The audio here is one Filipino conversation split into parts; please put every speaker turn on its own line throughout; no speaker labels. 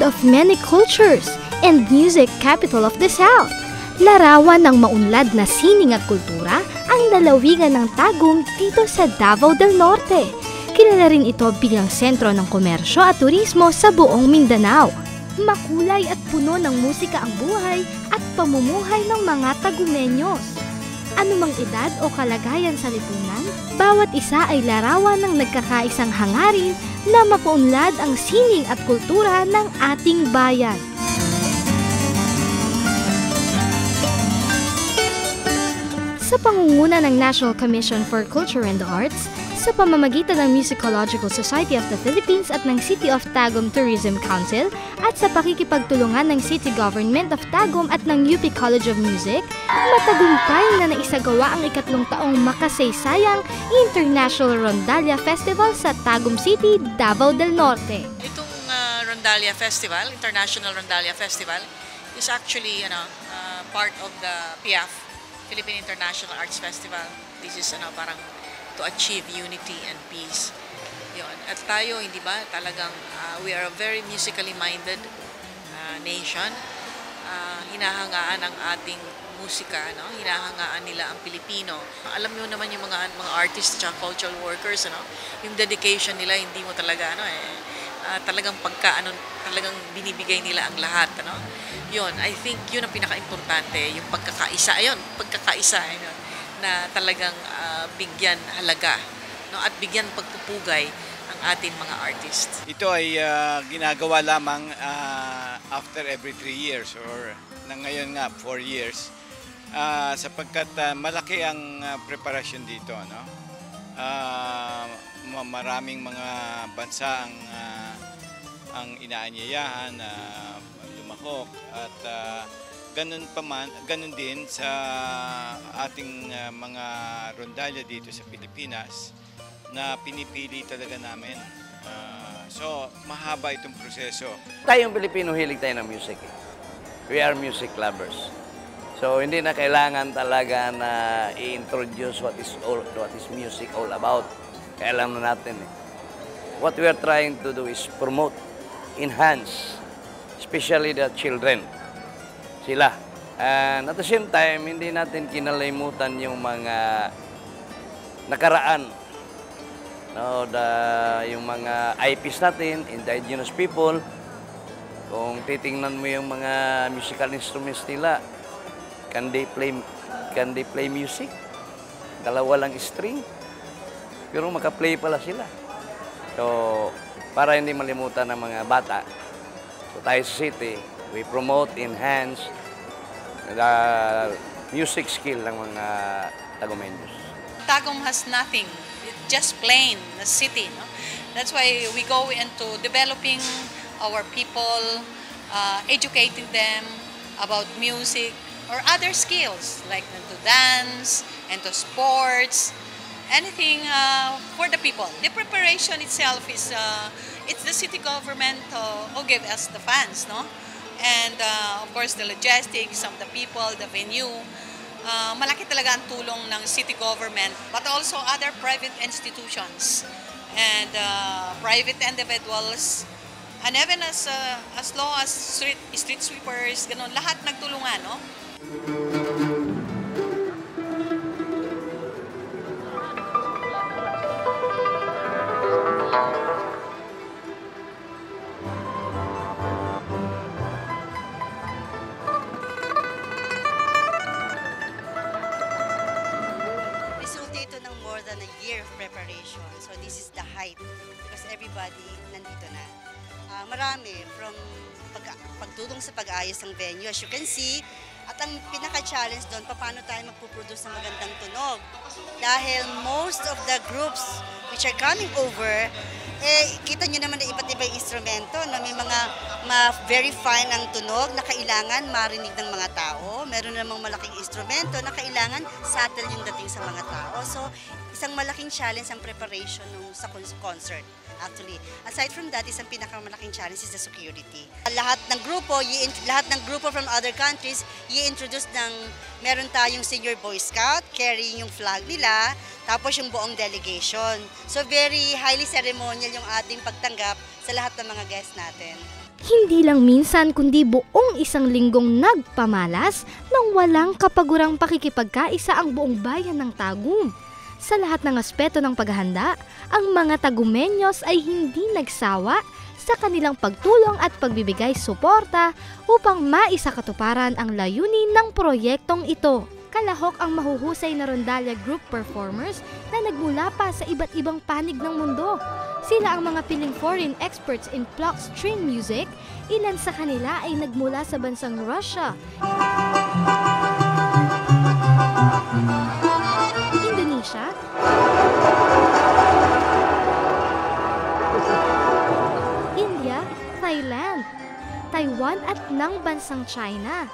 land of many cultures and music capital of the South. Larawan ng maunlad na sining at kultura ang lalawigan ng Tagum dito sa Davao del Norte. Kilala rin ito bilang sentro ng komersyo at turismo sa buong Mindanao. Makulay at puno ng musika ang buhay at pamumuhay ng mga Tagumeños. Anumang edad o kalagayan sa lipunan, bawat isa ay larawan ng nagkakaisang hangarin na mapaunlad ang sining at kultura ng ating bayan. Sa pangunguna ng National Commission for Culture and the Arts, sa pamamagitan ng Musicological Society of the Philippines at ng City of Tagum Tourism Council at sa pakikipagtulungan ng City Government of Tagum at ng UP College of Music, matagumpay na naisagawa ang ikatlong taong makasaysayang International Rondalia Festival sa Tagum City, Davao del Norte.
Itong Rondalia Festival, International Rondalia Festival, is actually part of the PIAF, Philippine International Arts Festival. This is parang to achieve unity and peace. Yun. At tayo, hindi ba, talagang we are a very musically minded nation. Hinahangaan ang ating musika, no? Hinahangaan nila ang Pilipino. Alam niyo naman yung mga artists at cultural workers, yung dedication nila, hindi mo talaga, talagang talagang binibigay nila ang lahat, Yun, I think yun ang pinaka-importante, yung pagkakaisa, na talagang bigyan halaga, at bigyan pagpupugay ang ating mga artists.
Ito ay ginagawa lamang after every 3 years or ngayon nga 4 years sapagkat malaki ang preparasyon dito, maraming mga bansa ang inaanyayahan na lumahok at ganun din sa ating mga rondalya dito sa Pilipinas na pinipili talaga namin. So, mahaba itong proseso.
Tayong Pilipino, hilig tayo ng music. We are music lovers. So, hindi na kailangan talaga na i-introduce what is music all about. Kaya alam na natin. What we are trying to do is promote, enhance, especially the children. Sila. And at the same time, hindi natin kinalimutan yung mga nakaraan. Yung mga IPs natin, indigenous people. Kung titingnan mo yung mga musical instruments nila, can they play music? Dalawa lang string. Pero maka-play pala sila. So, para hindi malimutan ng mga bata, so tayo sa city, we promote, enhance the music skill ng mga Tagumeños.
Tagum has nothing, it's just plain a city. That's why we go into developing our people, educating them about music or other skills like to dance and to sports, anything for the people. The preparation itself is it's the city government who give us the funds, And of course, the logistics of the people, the venue. Malaki talaga ang tulong ng city government, but also other private institutions and private individuals. And even as low as street sweepers, ganun, lahat nagtulungan,
More than a year of preparation. So this is the height because everybody nandito na. Marami from pagtulong sa pag-ayos ng venue. As you can see, at ang pinaka-challenge doon, paano tayo magpuproduce ng magandang tunog. Dahil most of the groups which are coming over, kita nyo naman na iba't ibang instrumento na may mga very fine ang tunog na kailangan marinig ng mga tao. Meron namang malaking instrumento na kailangan subtle yung dating sa mga tao. So, isang malaking challenge ang preparation sa concert. Actually, aside from that, isang pinakamalaking challenge is the security. Lahat ng grupo from other countries, i-introduce meron tayong senior Boy Scout, carrying yung flag nila, tapos yung buong delegation. So very highly ceremonial yung ating pagtanggap sa lahat ng mga guests natin.
Hindi lang minsan kundi buong isang linggong nagpamalas nang walang kapagurang pakikipagkaisa ang buong bayan ng Tagum. Sa lahat ng aspeto ng paghahanda, ang mga Tagumenyos ay hindi nagsawa sa kanilang pagtulong at pagbibigay suporta upang maisakatuparan ang layunin ng proyektong ito. Kalahok ang mahuhusay na Rondalia Group performers na nagmula pa sa iba't ibang panig ng mundo. Sila ang mga piling foreign experts in clock string music. Ilan sa kanila ay nagmula sa bansang Russia, Indonesia, India, Thailand, Taiwan at ng bansang China.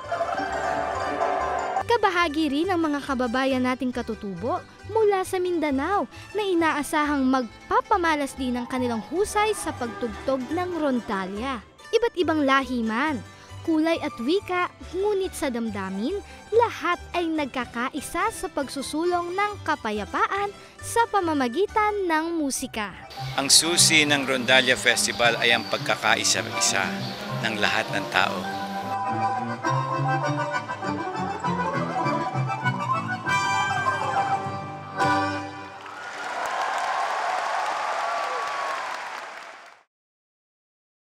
Kabahagi rin ang mga kababayan nating katutubo mula sa Mindanao na inaasahang magpapamalas din ng kanilang husay sa pagtugtog ng rondalia. Iba't ibang lahi man, kulay at wika, ngunit sa damdamin, lahat ay nagkakaisa sa pagsusulong ng kapayapaan sa pamamagitan ng musika.
Ang susi ng Rondalia Festival ay ang pagkakaisa-isa ng lahat ng tao.